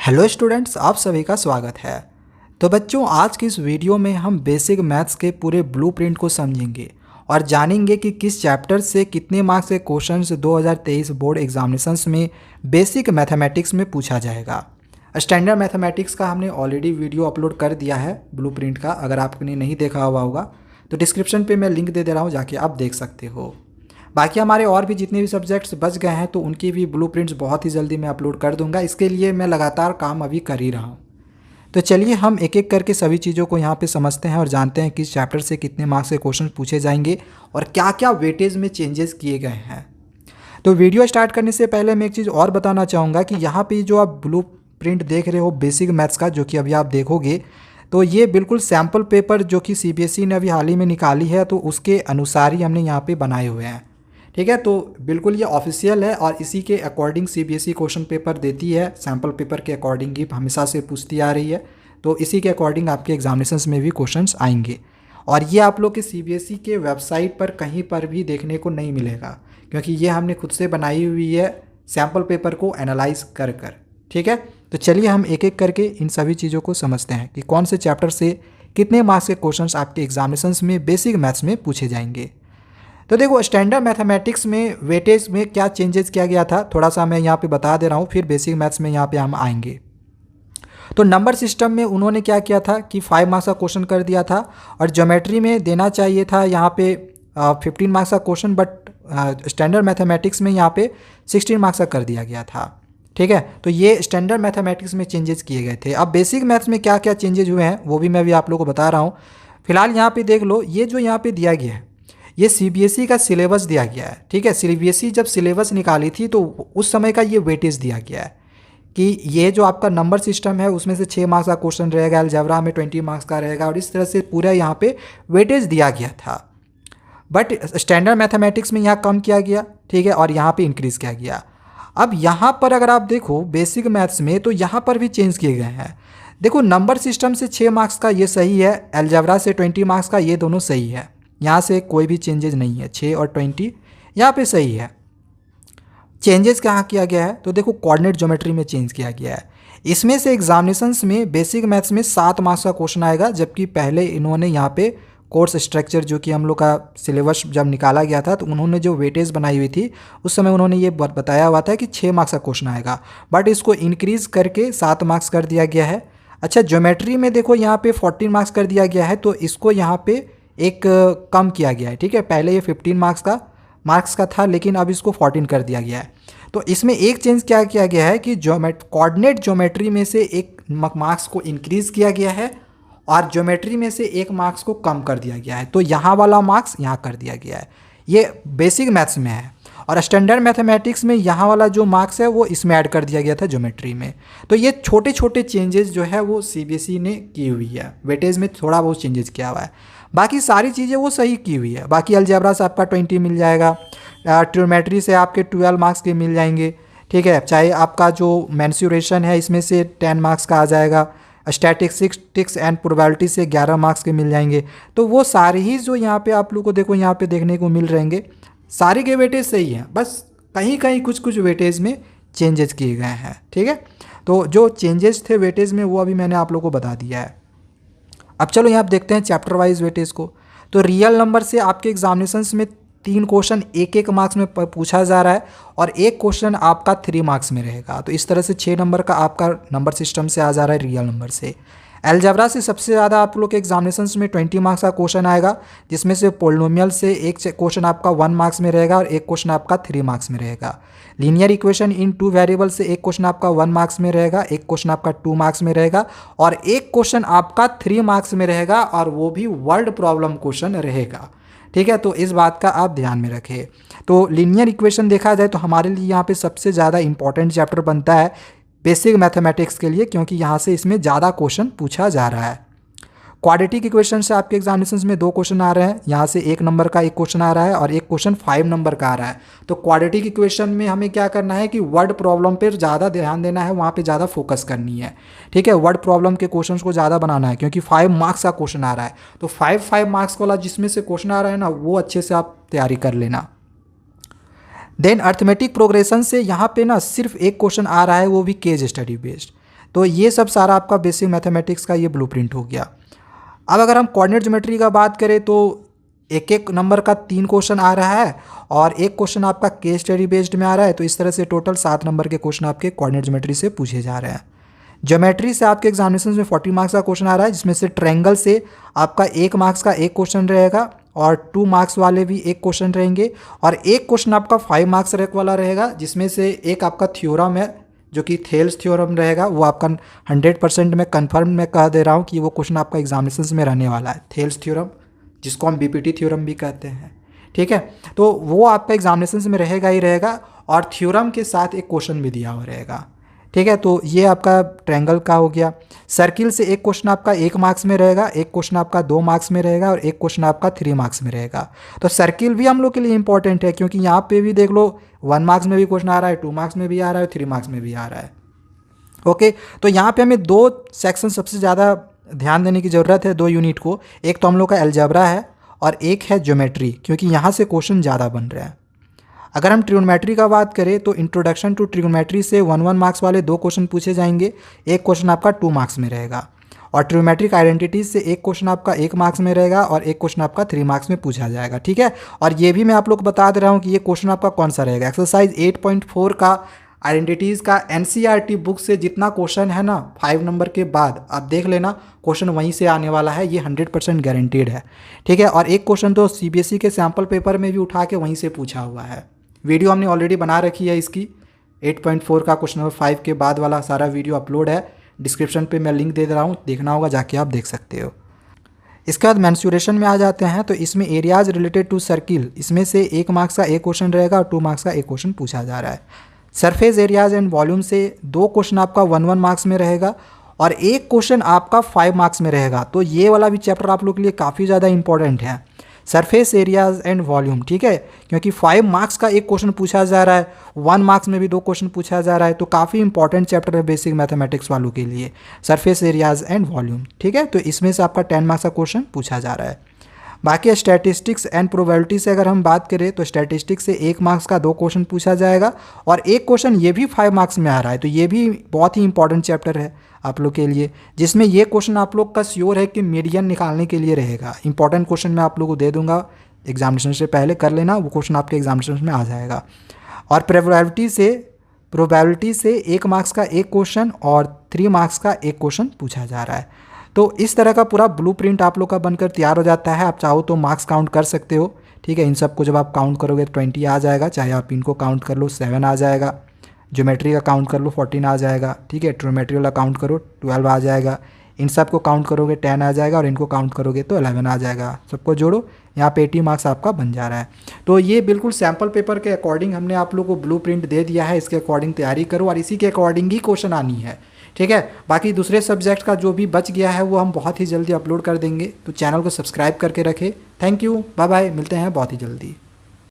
Hello students, आप सभी का स्वागत है। तो बच्चों, आज की इस वीडियो में हम बेसिक मैथ्स के पूरे ब्लूप्रिंट को समझेंगे और जानेंगे कि किस चैप्टर से कितने मार्क्स के क्वेश्चंस 2023 बोर्ड एग्जामिनेशंस में बेसिक मैथमेटिक्स में पूछा जाएगा। स्टैंडर्ड मैथमेटिक्स का हमने ऑलरेडी वीडियो अपलोड कर दिया है ब्लूप्रिंट का। अगर आपने नहीं देखा हुआ होगा तो डिस्क्रिप्शन पे मैं लिंक दे दे रहा हूँ, जाके आप देख सकते हो। बाकी हमारे और भी जितने भी सब्जेक्ट्स बच गए हैं तो उनकी भी ब्लूप्रिंट्स बहुत ही जल्दी मैं अपलोड कर दूंगा। इसके लिए मैं लगातार काम अभी कर ही रहा हूँ। तो चलिए हम एक एक करके सभी चीज़ों को यहाँ पे समझते हैं और जानते हैं किस चैप्टर से कितने मार्क्स के क्वेश्चन पूछे जाएंगे और क्या क्या वेटेज में चेंजेस किए गए हैं। तो वीडियो स्टार्ट करने से पहले मैं एक चीज़ और बताना चाहूँगा कि यहाँ पे जो आप ब्लूप्रिंट देख रहे हो बेसिक मैथ्स का, जो कि अभी आप देखोगे, तो ये बिल्कुल सैम्पल पेपर जो कि CBSE ने अभी हाल ही में निकाली है, तो उसके अनुसार ही हमने यहाँ पे बनाए हुए हैं। ठीक है, तो बिल्कुल ये ऑफिशियल है और इसी के अकॉर्डिंग CBSE क्वेश्चन पेपर देती है। सैम्पल पेपर के अकॉर्डिंग ही हमेशा से पूछती आ रही है, तो इसी के अकॉर्डिंग आपके एग्जामिनेशंस में भी क्वेश्चंस आएंगे। और ये आप लोग के CBSE के वेबसाइट पर कहीं पर भी देखने को नहीं मिलेगा, क्योंकि ये हमने खुद से बनाई हुई है सैम्पल पेपर को एनालाइज कर कर। ठीक है, तो चलिए हम एक एक करके इन सभी चीज़ों को समझते हैं कि कौन से चैप्टर से कितने मार्क्स के क्वेश्चंस आपके एग्जामिनेशंस में बेसिक मैथ्स में पूछे जाएंगे। तो देखो, स्टैंडर्ड मैथमेटिक्स में वेटेज में क्या चेंजेस किया गया था, थोड़ा सा मैं यहाँ पे बता दे रहा हूँ, फिर बेसिक मैथ्स में यहाँ पे हम आएंगे। तो नंबर सिस्टम में उन्होंने क्या किया था कि 5 मार्क्स का क्वेश्चन कर दिया था, और ज्योमेट्री में देना चाहिए था यहाँ पे 15 मार्क्स का क्वेश्चन, बट स्टैंडर्ड मैथमेटिक्स में यहाँ पे 16 मार्क्स का कर दिया गया था। ठीक है, तो ये स्टैंडर्ड मैथमेटिक्स में चेंजेस किए गए थे। अब बेसिक मैथ्स में क्या क्या चेंजेस हुए हैं वो भी मैं भी आप लोगों को बता रहा हूँ। फिलहाल यहाँ पे देख लो, ये जो यहाँ पे दिया गया है ये CBSE का सिलेबस दिया गया है। ठीक है, CBSE जब सिलेबस निकाली थी तो उस समय का ये वेटेज दिया गया है कि ये जो आपका नंबर सिस्टम है उसमें से 6 मार्क्स का क्वेश्चन रहेगा, अलजेब्रा में 20 मार्क्स का रहेगा, और इस तरह से पूरा यहाँ पे वेटेज दिया गया था। बट स्टैंडर्ड मैथमेटिक्स में यहाँ कम किया गया, ठीक है, और यहाँ पे इंक्रीज़ किया गया। अब यहाँ पर अगर आप देखो बेसिक मैथ्स में, तो यहाँ पर भी चेंज किए गए हैं। देखो, नंबर सिस्टम से 6 मार्क्स का ये सही है, अलजेब्रा से 20 मार्क्स का ये दोनों सही है, यहाँ से कोई भी चेंजेस नहीं है। 6 और 20 यहाँ पे सही है। चेंजेस कहाँ किया गया है, तो देखो कोऑर्डिनेट ज्योमेट्री में चेंज किया गया है। इसमें से एग्जामिनेशंस में बेसिक मैथ्स में 7 मार्क्स का क्वेश्चन आएगा, जबकि पहले इन्होंने यहाँ पे कोर्स स्ट्रक्चर जो कि हम लोग का सिलेबस जब निकाला गया था तो उन्होंने जो वेटेज बनाई हुई थी उस समय उन्होंने ये बताया हुआ था कि 6 मार्क्स का क्वेश्चन आएगा, बट इसको इंक्रीज़ करके 7 मार्क्स कर दिया गया है। अच्छा, ज्योमेट्री में देखो यहाँ पे 14 मार्क्स कर दिया गया है, तो इसको यहाँ पे एक कम किया गया है। ठीक है, पहले ये 15 मार्क्स का था, लेकिन अब इसको 14 कर दिया गया है। तो इसमें एक चेंज क्या किया गया है कि कोऑर्डिनेट ज्योमेट्री में से एक मार्क्स को इंक्रीज़ किया गया है और ज्योमेट्री में से 1 मार्क्स को कम कर दिया गया है। तो यहाँ वाला मार्क्स यहाँ कर दिया गया है। ये बेसिक मैथ्स में है, और स्टैंडर्ड मैथमेटिक्स में यहाँ वाला जो मार्क्स है वो इसमें ऐड कर दिया गया था ज्योमेट्री में। तो ये छोटे छोटे चेंजेस जो है वो CBSE ने की हुई है। वेटेज में थोड़ा बहुत चेंजेस किया हुआ है, बाकी सारी चीज़ें वो सही की हुई है। बाकी अलजेब्रा से आपका 20 मिल जाएगा, ट्रिग्नोमेट्री से आपके 12 मार्क्स के मिल जाएंगे। ठीक है, चाहे आपका जो मेंसुरेशन है इसमें से 10 मार्क्स का आ जाएगा, स्टैटिस्टिक्स एंड प्रोबेबिलिटी से 11 मार्क्स के मिल जाएंगे। तो वो सारे ही जो यहाँ पे आप लोग को देखो यहाँ पे देखने को मिल रहेंगे, सारे के वेटेज सही हैं, बस कहीं कहीं कुछ कुछ वेटेज में चेंजेस किए गए हैं। ठीक है, तो जो चेंजेस थे वेटेज में वो अभी मैंने आप लोग को बता दिया है। अब चलो यहाँ देखते हैं चैप्टर वाइज वेटेज को। तो रियल नंबर से आपके एग्जामिनेशंस में 3 क्वेश्चन 1-1 मार्क्स में पूछा जा रहा है, और 1 क्वेश्चन आपका 3 मार्क्स में रहेगा। तो इस तरह से 6 नंबर का आपका नंबर सिस्टम से आ जा रहा है रियल नंबर से। अलजेब्रा से सबसे ज़्यादा आप लोग के एग्जामिनेशंस में 20 मार्क्स का क्वेश्चन आएगा, जिसमें से पोलिनोमियल से 1 क्वेश्चन आपका 1 मार्क्स में रहेगा और 1 क्वेश्चन आपका 3 मार्क्स में रहेगा। लीनियर इक्वेशन इन 2 वेरिएबल से 1 क्वेश्चन आपका 1 मार्क्स में रहेगा, 1 क्वेश्चन आपका 2 मार्क्स में रहेगा, और 1 क्वेश्चन आपका 3 मार्क्स में रहेगा, और वो भी वर्ड प्रॉब्लम क्वेश्चन रहेगा। ठीक है, तो इस बात का आप ध्यान में रखें। तो लीनियर इक्वेशन देखा जाए तो हमारे लिए यहाँ पे सबसे ज़्यादा इंपॉर्टेंट चैप्टर बनता है बेसिक मैथमेटिक्स के लिए, क्योंकि यहाँ से इसमें ज़्यादा क्वेश्चन पूछा जा रहा है। क्वाड्रेटिक इक्वेशन से आपके एग्जामिनेशंस में 2 क्वेश्चन आ रहे हैं, यहाँ से 1 नंबर का 1 क्वेश्चन आ रहा है और 1 क्वेश्चन 5 नंबर का आ रहा है। तो क्वाड्रेटिक इक्वेशन में हमें क्या करना है कि वर्ड प्रॉब्लम पर ज़्यादा ध्यान देना है, वहाँ पे ज़्यादा फोकस करनी है। ठीक है, वर्ड प्रॉब्लम के क्वेश्चंस को ज़्यादा बनाना है, क्योंकि 5 मार्क्स का क्वेश्चन आ रहा है। तो 5 मार्क्स वाला जिसमें से क्वेश्चन आ रहा है ना, वो अच्छे से आप तैयारी कर लेना। देन अर्थमेटिक प्रोग्रेशन से यहाँ पे ना सिर्फ 1 क्वेश्चन आ रहा है, वो भी केस स्टडी बेस्ड। तो ये सब सारा आपका बेसिक मैथमेटिक्स का ये ब्लूप्रिंट हो गया। अब अगर हम कोऑर्डिनेट ज्योमेट्री का बात करें तो एक एक नंबर का 3 क्वेश्चन आ रहा है और एक क्वेश्चन आपका केस स्टडी बेस्ड में आ रहा है। तो इस तरह से टोटल 7 नंबर के क्वेश्चन आपके कोऑर्डिनेट ज्योमेट्री से पूछे जा रहे हैं। ज्योमेट्री से आपके एग्जामिनेशन में 40 मार्क्स का क्वेश्चन आ रहा है, जिसमें से ट्रायंगल से आपका 1 मार्क्स का एक क्वेश्चन रहेगा और 2 मार्क्स वाले भी एक क्वेश्चन रहेंगे और एक क्वेश्चन आपका 5 मार्क्स वाला रहेगा, जिसमें से एक आपका थ्योरम है जो कि थेल्स थ्योरम रहेगा। वो आपका 100% में कन्फर्म में कह दे रहा हूँ कि वो क्वेश्चन आपका एग्जामिनेशन में रहने वाला है, थेल्स थ्योरम, जिसको हम बीपीटी थ्योरम भी कहते हैं। ठीक है, तो वो आपका एग्जामिनेशन में रहेगा ही रहेगा और थ्योरम के साथ एक क्वेश्चन भी दिया हुआ रहेगा। ठीक है, तो ये आपका ट्रायंगल का हो गया। सर्किल से एक क्वेश्चन आपका 1 मार्क्स में रहेगा, एक क्वेश्चन आपका 2 मार्क्स में रहेगा और एक क्वेश्चन आपका 3 मार्क्स में रहेगा। तो सर्किल भी हम लोग के लिए इंपॉर्टेंट है, क्योंकि यहाँ पे भी देख लो 1 मार्क्स में भी क्वेश्चन आ रहा है, 2 मार्क्स में भी आ रहा है, 3 मार्क्स में भी आ रहा है। ओके, तो यहाँ पे हमें 2 सेक्शन सबसे ज़्यादा ध्यान देने की ज़रूरत है, 2 यूनिट को। एक तो हम लोग का अलजेब्रा है और एक है ज्योमेट्री, क्योंकि यहाँ से क्वेश्चन ज़्यादा बन रहे हैं। अगर हम ट्रिग्नोमेट्री का बात करें तो इंट्रोडक्शन टू ट्रिग्नोमेट्री से 1 मार्क्स वाले 2 क्वेश्चन पूछे जाएंगे, एक क्वेश्चन आपका 2 मार्क्स में रहेगा। और ट्रिग्नोमेट्रिक आइडेंटिटीज से एक क्वेश्चन आपका 1 मार्क्स में रहेगा और एक क्वेश्चन आपका 3 मार्क्स में पूछा जाएगा। ठीक है, और ये भी मैं आप लोग को बता दे रहा हूँ कि ये क्वेश्चन आपका कौन सा रहेगा। एक्सरसाइज 8.4 का आइडेंटिटीज़ का एनसीईआरटी बुक से जितना क्वेश्चन है ना 5 नंबर के बाद, आप देख लेना क्वेश्चन वहीं से आने वाला है, ये 100% गारंटीड है। ठीक है, और एक क्वेश्चन तो सीबीएसई के सैम्पल पेपर में भी उठा के वहीं से पूछा हुआ है। वीडियो हमने ऑलरेडी बना रखी है इसकी, 8.4 का क्वेश्चन नंबर 5 के बाद वाला सारा वीडियो अपलोड है, डिस्क्रिप्शन पे मैं लिंक दे रहा हूँ, देखना होगा, जाके आप देख सकते हो। इसके बाद मेंसुरेशन में आ जाते हैं, तो इसमें एरियाज रिलेटेड टू सर्किल, इसमें से 1 मार्क्स का एक क्वेश्चन रहेगा और 2 मार्क्स का एक क्वेश्चन पूछा जा रहा है। सरफेस एरियाज एंड वॉल्यूम से 2 क्वेश्चन आपका 1 मार्क्स में रहेगा और एक क्वेश्चन आपका 5 मार्क्स में रहेगा। तो ये वाला भी चैप्टर आप लोग के लिए काफ़ी ज़्यादा इंपॉर्टेंट है, सरफेस एरियाज एंड वॉल्यूम। ठीक है, क्योंकि 5 मार्क्स का एक क्वेश्चन पूछा जा रहा है, 1 मार्क्स में भी 2 क्वेश्चन पूछा जा रहा है, तो काफ़ी इंपॉर्टेंट चैप्टर है बेसिक मैथमेटिक्स वालों के लिए, सरफेस एरियाज एंड वॉल्यूम। ठीक है, तो इसमें से आपका 10 मार्क्स का क्वेश्चन पूछा जा रहा है। बाकी स्टैटिस्टिक्स एंड प्रोबेबिलिटी से अगर हम बात करें तो स्टैटिस्टिक्स से 1 मार्क्स का 2 क्वेश्चन पूछा जाएगा और एक क्वेश्चन ये भी 5 मार्क्स में आ रहा है। तो ये भी बहुत ही इंपॉर्टेंट चैप्टर है आप लोग के लिए, जिसमें ये क्वेश्चन आप लोग का श्योर है कि मीडियन निकालने के लिए रहेगा। इंपॉर्टेंट क्वेश्चन मैं आप लोग को दे दूंगा, एग्जामिनेशन से पहले कर लेना, वो क्वेश्चन आपके एग्जामिनेशन में आ जाएगा। और प्रोबेबिलिटी से 1 मार्क्स का एक क्वेश्चन और 3 मार्क्स का एक क्वेश्चन पूछा जा रहा है। तो इस तरह का पूरा ब्लूप्रिंट आप लोग का बनकर तैयार हो जाता है। आप चाहो तो मार्क्स काउंट कर सकते हो। ठीक है, इन सबको जब आप काउंट करोगे 20 आ जाएगा, चाहे आप इनको काउंट कर लो 7 आ जाएगा, ज्योमेट्री का काउंट कर लो 14 आ जाएगा। ठीक है, ट्रिग्नोमेट्री वाला काउंट करो 12 आ जाएगा, इन सब को काउंट करोगे 10 आ जाएगा और इनको काउंट करोगे तो 11 आ जाएगा। सबको जोड़ो, यहाँ पे 80 मार्क्स आपका बन जा रहा है। तो ये बिल्कुल सैम्पल पेपर के अकॉर्डिंग हमने आप लोग को ब्लूप्रिंट दे दिया है, इसके अकॉर्डिंग तैयारी करो और इसी के अकॉर्डिंग ही क्वेश्चन आनी है। ठीक है, बाकी दूसरे सब्जेक्ट का जो भी बच गया है वो हम बहुत ही जल्दी अपलोड कर देंगे, तो चैनल को सब्सक्राइब करके रखें। थैंक यू, बाय बाय, मिलते हैं बहुत ही जल्दी।